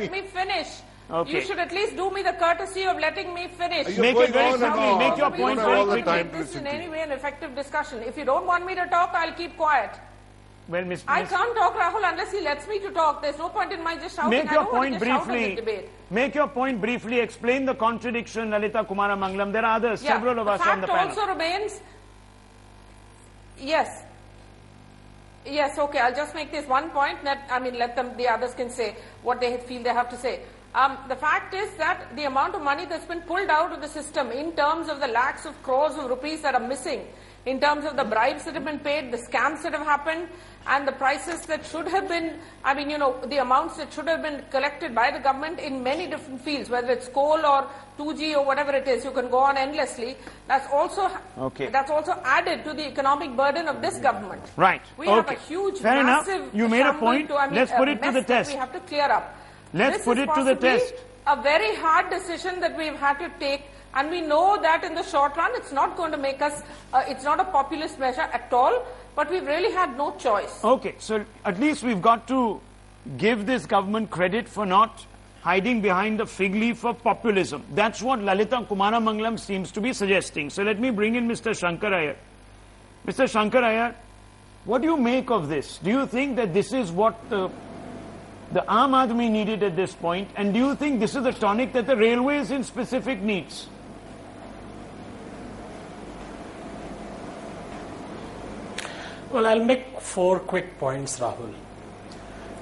Let me finish. Okay. You should at least do me the courtesy of letting me finish. Make it very quickly. Make your point very quickly. This is in any way an effective discussion. If you don't want me to talk, I'll keep quiet. Well, I can't talk, Rahul, unless he lets me to talk. There's no point in my just shouting. Make your point briefly. Make your point briefly. Explain the contradiction, Lalitha Kumaramangalam. There are others, several of us on the panel. The fact also remains. Yes. Yes, okay, I'll just make this one point that, let the others can say what they feel they have to say. The fact is that the amount of money that's been pulled out of the system in terms of the lakhs of crores of rupees that are missing, in terms of the bribes that have been paid, the scams that have happened, and the prices that should have been, the amounts that should have been collected by the government in many different fields, whether it's coal or 2G or whatever it is, you can go on endlessly. That's also added to the economic burden of this government. Right. We have a huge, Fair massive enough. You made a point. Let's put it to the test. We have to clear up. Let's put it to the test. A very hard decision that we've had to take, and we know that in the short run it's not going to make us, it's not a populist measure at all, but we've really had no choice. Okay, so at least we've got to give this government credit for not hiding behind the fig leaf of populism. That's what Lalitha Kumaramangalam seems to be suggesting. So let me bring in Mr. Shankar Iyer. Mr. Shankar Iyer, what do you make of this? Do you think that this is what the Aam Aadmi needed at this point, and do you think this is the tonic that the railways in specific needs? Well, I'll make 4 quick points, Rahul.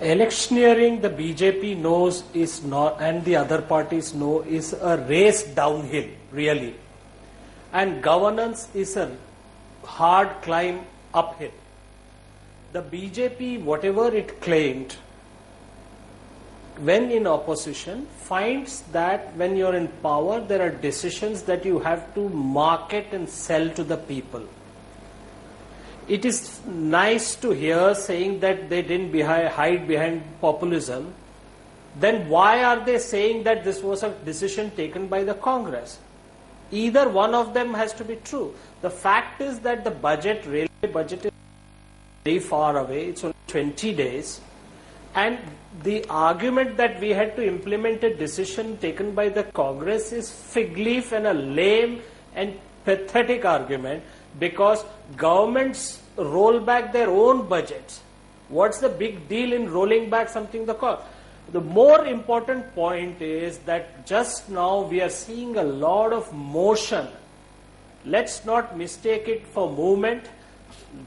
Electioneering, the BJP knows is not, and the other parties know, is a race downhill, really. And governance is a hard climb uphill. The BJP, whatever it claimed, when in opposition, finds that when you're in power, there are decisions that you have to market and sell to the people. It is nice to hear saying that they didn't hide behind populism. Then why are they saying that this was a decision taken by the Congress? Either one of them has to be true. The fact is that the budget, railway budget, is very far away. It's only 20 days. And the argument that we had to implement a decision taken by the Congress is fig leaf and a lame and pathetic argument, because governments roll back their own budgets. What's the big deal in rolling back something the more important point is that just now we are seeing a lot of motion. Let's not mistake it for movement.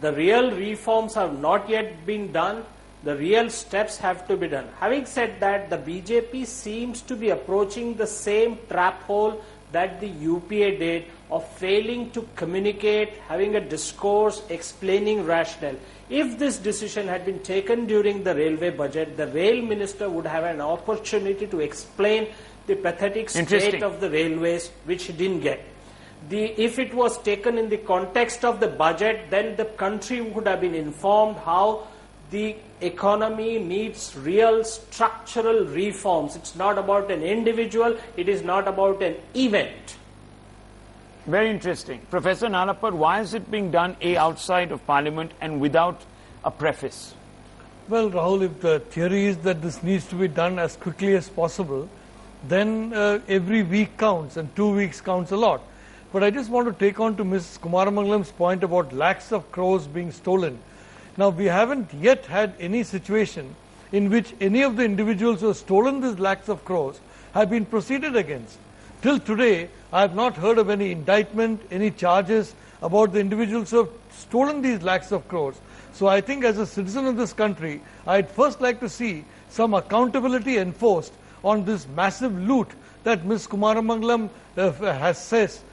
The real reforms have not yet been done. The real steps have to be done. Having said that, the BJP seems to be approaching the same trap hole that the UPA did, of failing to communicate, having a discourse, explaining rationale. If this decision had been taken during the railway budget, the rail minister would have an opportunity to explain the pathetic state of the railways, which he didn't get. If it was taken in the context of the budget, then the country would have been informed how the economy needs real structural reforms. It's not about an individual, it is not about an event. Very interesting. Professor Nalapur, why is it being done outside of Parliament and without a preface? Well, Rahul, if the theory is that this needs to be done as quickly as possible, then every week counts and 2 weeks counts a lot. But I just want to take on to Ms. Kumaramangalam's point about lakhs of crores being stolen. Now, we haven't yet had any situation in which any of the individuals who have stolen these lakhs of crores have been proceeded against. Till today, I have not heard of any indictment, any charges about the individuals who have stolen these lakhs of crores. So I think as a citizen of this country, I'd first like to see some accountability enforced on this massive loot that Ms. Kumaramangalam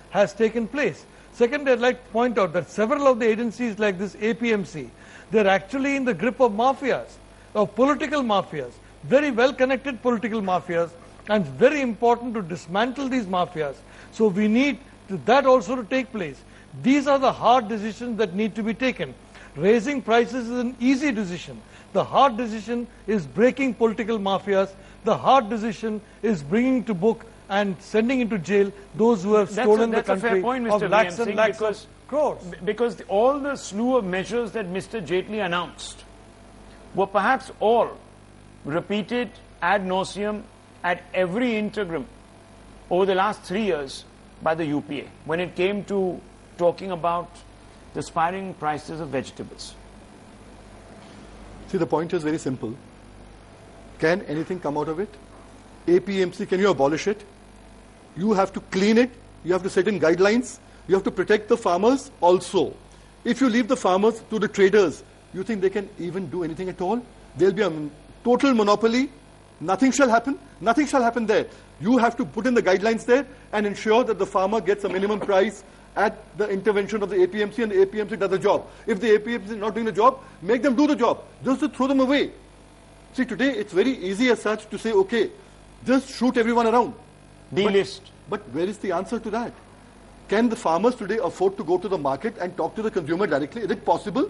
has taken place. Second, I'd like to point out that several of the agencies like this APMC, they're actually in the grip of mafias, of political mafias, very well-connected political mafias, and it's very important to dismantle these mafias. So we need that also to take place. These are the hard decisions that need to be taken. Raising prices is an easy decision. The hard decision is breaking political mafias. The hard decision is bringing to book and sending into jail those who have stolen the country of lakhs and lakhs of crores. Because all the slew of measures that Mr. Jaitley announced were perhaps all repeated ad nauseum at every interim over the last 3 years by the UPA when it came to talking about the spiraling prices of vegetables. See, the point is very simple. Can anything come out of it? APMC, can you abolish it? You have to clean it. You have to set in guidelines. You have to protect the farmers also. If you leave the farmers to the traders, you think they can even do anything at all? There'll be a total monopoly. Nothing shall happen. Nothing shall happen there. You have to put in the guidelines there and ensure that the farmer gets a minimum price at the intervention of the APMC, and the APMC does the job. If the APMC is not doing the job, make them do the job. Just to throw them away. See, today it's very easy as such to say, okay, just shoot everyone around. Delist. But where is the answer to that? Can the farmers today afford to go to the market and talk to the consumer directly? Is it possible?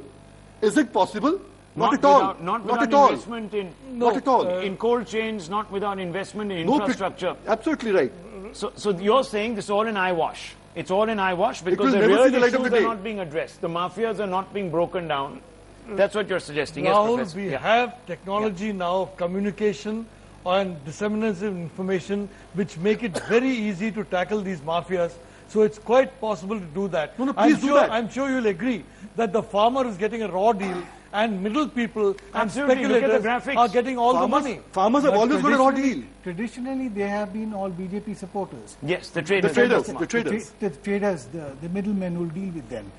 Is it possible? Not at all. Not at without all. investment in, Not at all. in cold chains, not without investment in No, infrastructure. absolutely right. So you're saying this is all in eyewash. It's all in eyewash because will the never real see the light of issues the are day. not being addressed. The mafias are not being broken down. That's what you're suggesting. Yes, Rahul, Professor. we Yeah. have technology now of communication and dissemination of information which make it very easy to tackle these mafias. So it's quite possible to do that. No, please do that. I'm sure you'll agree that the farmer is getting a raw deal and middle people and Absolutely. Look at the speculators graphics. are getting all the money. Farmers have But always got a raw deal. Traditionally, they have been all BJP supporters. Yes, the traders. The traders. The traders, the middlemen will deal with them.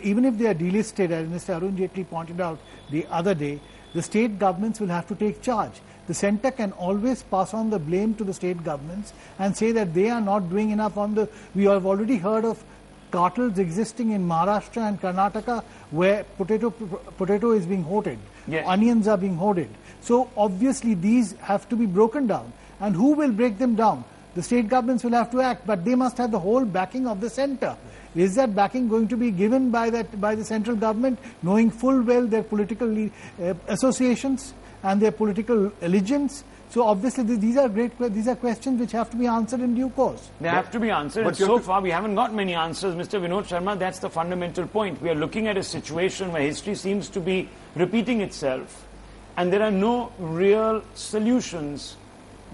Even if they are delisted, as Mr. Arun Jaitley pointed out the other day, the state governments will have to take charge. The centre can always pass on the blame to the state governments and say that they are not doing enough on the... We have already heard of cartels existing in Maharashtra and Karnataka where potato is being hoarded. Yes. Onions are being hoarded. So obviously these have to be broken down. And who will break them down? The state governments will have to act, but they must have the whole backing of the centre. Is that backing going to be given by the central government, knowing full well their political associations and their political allegiance? So obviously these are questions which have to be answered in due course. They have to be answered, But and you so have to- far we haven't got many answers, Mr. Vinod Sharma. That's the fundamental point. We are looking at a situation where history seems to be repeating itself, and there are no real solutions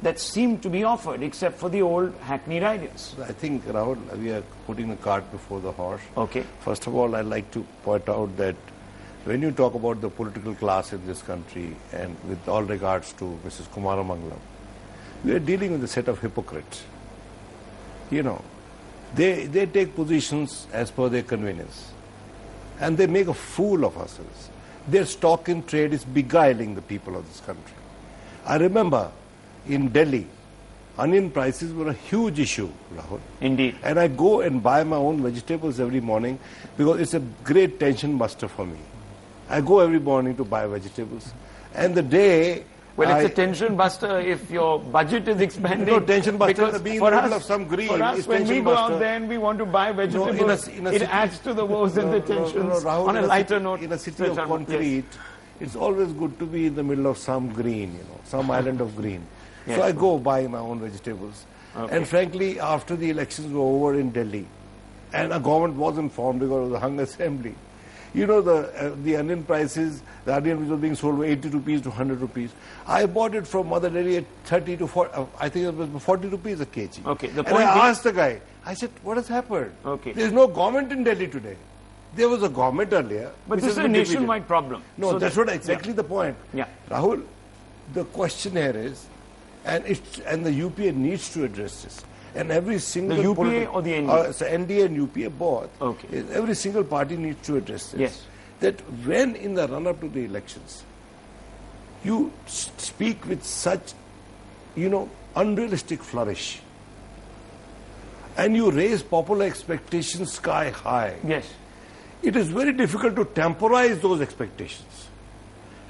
that seem to be offered, except for the old hackneyed ideas. I think, Rahul, we are putting the cart before the horse. Okay. First of all, I'd like to point out that when you talk about the political class in this country, and with all regards to Mrs. Kumaramangalam, we are dealing with a set of hypocrites. You know, they take positions as per their convenience, and they make a fool of ourselves. Their stock in trade is beguiling the people of this country. I remember in Delhi, onion prices were a huge issue, Rahul. Indeed. And I go and buy my own vegetables every morning because it's a great tension buster for me. I go every morning to buy vegetables. And the day... Well, it's a tension buster if your budget is expanding. No, tension buster because is being for in the us, middle of some green. For us, It's when we tension go out buster. there and we want to buy vegetables, in a it city- adds to the woes and the tensions. Rahul, On a in lighter city- note, in a city Mr. of Sharma, concrete, it's always good to be in the middle of some green, you know, some island of green. Yes. So I go buy my own vegetables. Okay. And frankly, after the elections were over in Delhi, and a government wasn't formed because of the hung assembly, you know, the onion prices, the onion which was being sold were 80 rupees to 100 rupees. I bought it from Mother Delhi at 30 to 40, I think it was 40 rupees a kg. Okay, the And point I is- asked the guy, I said, what has happened? Okay. There's no government in Delhi today. There was a government earlier. But which this is has a been defeated. nationwide problem. No, So that's that- what exactly the point. Yeah. Rahul, the question here is, and the UPA needs to address this. And every single... The UPA political- or the NDA? So NDA and UPA both. Okay. Every single party needs to address this. Yes. That when in the run-up to the elections, you speak with such, you know, unrealistic flourish, and you raise popular expectations sky high, Yes. it is very difficult to temporize those expectations.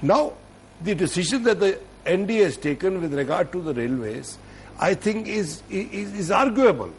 Now, the decision that the NDA has taken with regard to the railways, I think is arguable.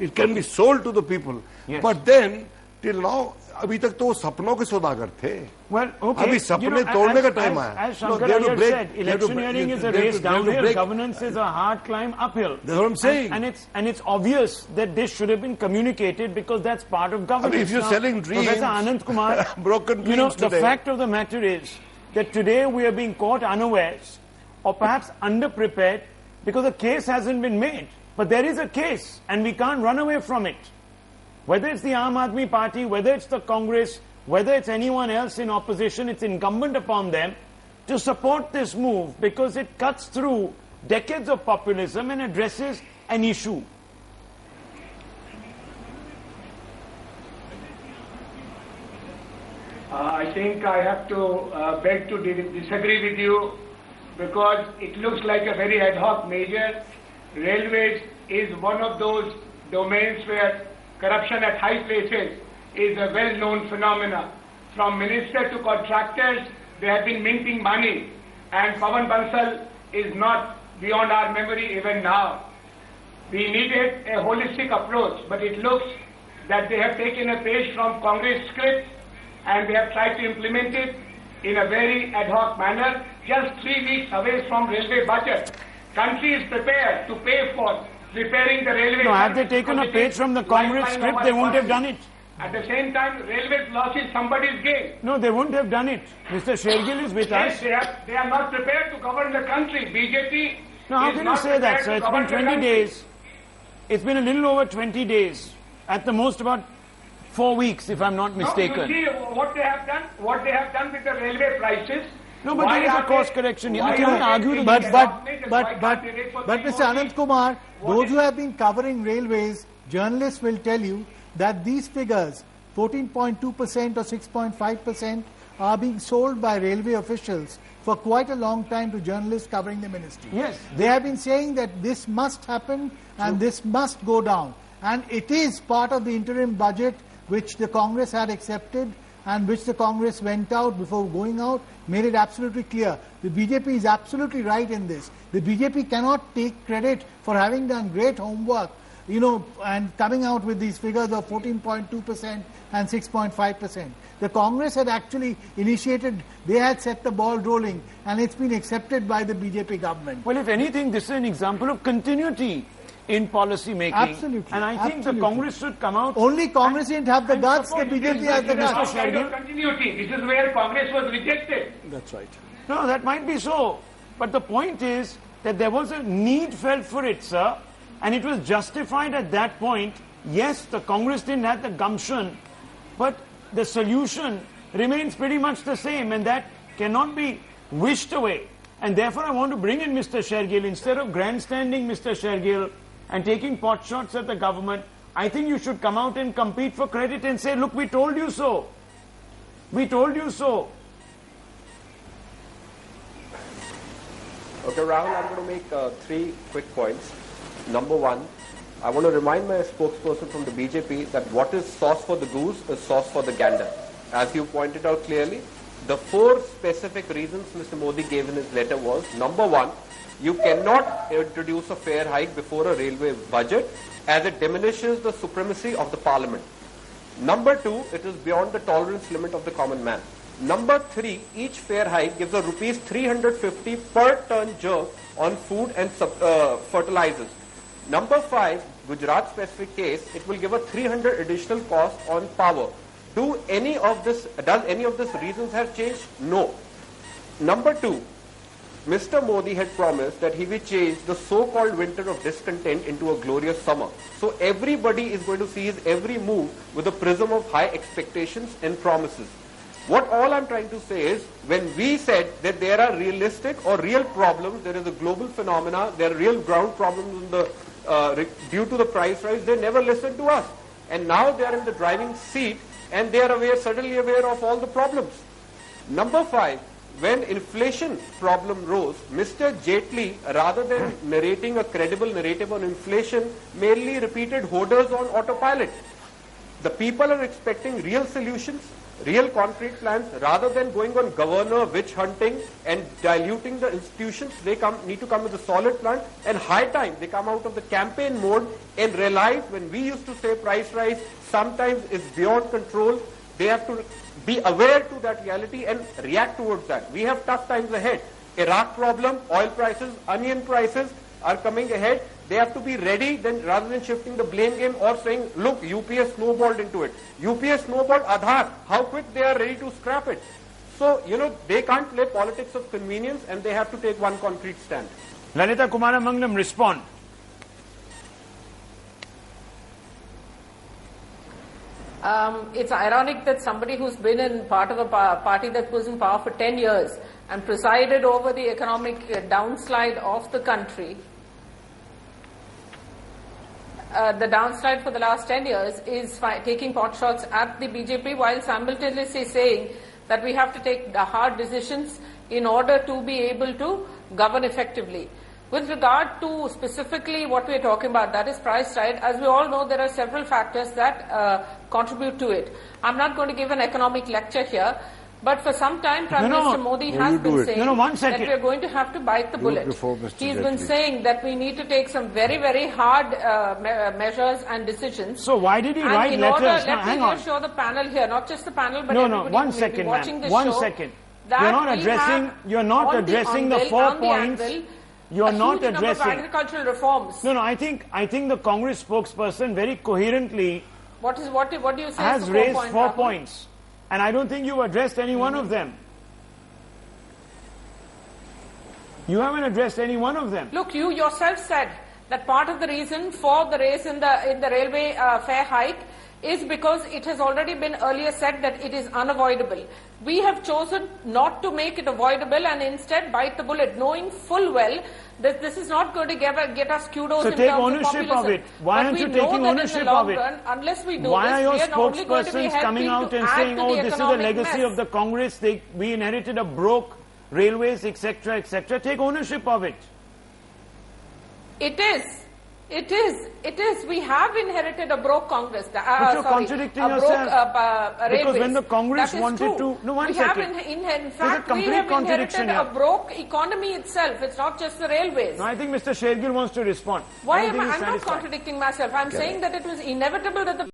It can be sold to the people. Yes. But then, till now, अभी तक तो वो सपनों के सौदागर थे. Well, okay. अभी सपने तोड़ने का टाइम आया. As No, Shankar they have to Iyer break- said, they have to break- electioneering is a they have race to- they have to downhill. break- Governance is a hard climb uphill. That's what I'm saying. And it's obvious that this should have been communicated because that's part of governance. if you're Now, selling dreams, Professor Anand Kumar, broken you know, dreams the today. fact of the matter is that today we are being caught unawares or perhaps underprepared because a case hasn't been made. But there is a case and we can't run away from it. Whether it's the Aam Aadmi Party, whether it's the Congress, whether it's anyone else in opposition, it's incumbent upon them to support this move because it cuts through decades of populism and addresses an issue. I think I have to beg to disagree with you because it looks like a very ad hoc measure. Railways is one of those domains where corruption at high places is a well-known phenomenon. From minister to contractors, they have been minting money, and Pawan Bansal is not beyond our memory even now. We needed a holistic approach, but it looks that they have taken a page from Congress script and they have tried to implement it in a very ad hoc manner, just 3 weeks away from railway budget. Country is prepared to pay for repairing the railway. No, had they taken a page from the Congress script, they wouldn't have done it. At the same time, railways loss is somebody's gain. No, they wouldn't have done it. Mr. Shergill is with Yes, us. they are not prepared to govern the country. BJP No, how is can you not say that, prepared sir? to It's govern been the 20 country. days. It's been a little over 20 days. At the most about 4 weeks, if I'm not mistaken. No, you see what they have done. What they have done with the railway prices. No, but Why there is a are course they- correction. You why cannot are they argue taking the- it But off it? Why can't they wait for 3 Mr. more Anand weeks? Kumar, What those is- who have been covering railways, journalists will tell you that these figures, 14.2% or 6.5%, are being sold by railway officials for quite a long time to journalists covering the ministry. Yes. They have been saying that this must happen and this must go down. And it is part of the interim budget which the Congress had accepted and which the Congress went out before going out, made it absolutely clear. The BJP is absolutely right in this. The BJP cannot take credit for having done great homework, and coming out with these figures of 14.2% and 6.5%. The Congress had actually initiated, they had set the ball rolling, and it's been accepted by the BJP government. Well, if anything, this is an example of continuity in policy making. Absolutely, And I think absolutely. the Congress should come out. Only Congress didn't have the guts, the support BJP this has the Mr. guts. Kind of Shergill. continuity. This is where Congress was rejected. That's right. No, that might be so. But the point is that there was a need felt for it, sir, and it was justified at that point. Yes, the Congress didn't have the gumption, but the solution remains pretty much the same, and that cannot be wished away. And therefore, I want to bring in Mr. Shergill. Instead of grandstanding, Mr. Shergill, and taking pot shots at the government, I think you should come out and compete for credit and say, look, we told you so. We told you so. Okay, Rahul, I'm going to make 3 quick points. Number 1, I want to remind my spokesperson from the BJP that what is sauce for the goose is sauce for the gander. As you pointed out clearly, the 4 specific reasons Mr. Modi gave in his letter was, number 1, you cannot introduce a fare hike before a railway budget as it diminishes the supremacy of the parliament. Number 2, it is beyond the tolerance limit of the common man. Number 3, each fare hike gives a rupees 350 per ton jerk on food and fertilizers. Number 5, Gujarat specific case, it will give a 300 additional cost on power. Does any of this reasons have changed? No. Number 2, Mr. Modi had promised that he will change the so-called winter of discontent into a glorious summer. So everybody is going to see his every move with a prism of high expectations and promises. What all I'm trying to say is, when we said that there are realistic or real problems, there is a global phenomena, there are real ground problems due to the price rise, they never listened to us. And now they are in the driving seat and they are suddenly aware of all the problems. Number 5, when inflation problem rose, Mr. Jaitley, rather than narrating a credible narrative on inflation, merely repeated orders on autopilot. The people are expecting real solutions, real concrete plans, rather than going on governor witch hunting and diluting the institutions. They need to come with a solid plan, and high time they come out of the campaign mode and realize when we used to say price rise sometimes is beyond control, they have to be aware to that reality and react towards that. We have tough times ahead. Iraq problem, oil prices, onion prices are coming ahead. They have to be ready, then rather than shifting the blame game or saying, look, UPS snowballed into it. UPS snowballed Aadhaar. How quick they are ready to scrap it. So, they can't play politics of convenience and they have to take one concrete stand. Lalita Kumaramangalam, respond. It's ironic that somebody who's been in part of a party that was in power for 10 years and presided over the economic downslide of the country, the downslide for the last 10 years, is taking pot shots at the BJP while simultaneously saying that we have to take the hard decisions in order to be able to govern effectively. With regard to specifically what we are talking about, that is price side, as we all know, there are several factors that contribute to it. I'm not going to give an economic lecture here, but for some time Prime Minister Modi has been saying that we are going to have to bite the bullet. He's been saying that we need to take some very, very hard measures and decisions. So why did he write letters? Let me assure the panel here, not just the panel, but everybody one who may second, be watching this one show, second. that You're not addressing the 4 points. You are not addressing agricultural reforms. No, I think the Congress spokesperson very coherently What do you say has raised 4 points, and I don't think you've addressed any one of them. You haven't addressed any one of them. Look, you yourself said that part of the reason for the raise in the railway fare hike is because it has already been earlier said that it is unavoidable. We have chosen not to make it avoidable and instead bite the bullet, knowing full well that this is not going to get us kudos in terms of populism. So take ownership of it. Why aren't you taking ownership of it? Unless we do Why are your this, we are only going to be spokespersons coming out and saying, oh, this is a legacy of the Congress, we inherited a broke railways, etc., etc. Take ownership of it. It is. It is. We have inherited a broke Congress. But you're contradicting yourself. Because when the Congress wanted to... No, one second. In fact, we have inherited a broke economy itself. It's not just the railways. No, I think Mr. Shergill wants to respond. I'm not contradicting myself. I'm saying that it was inevitable that the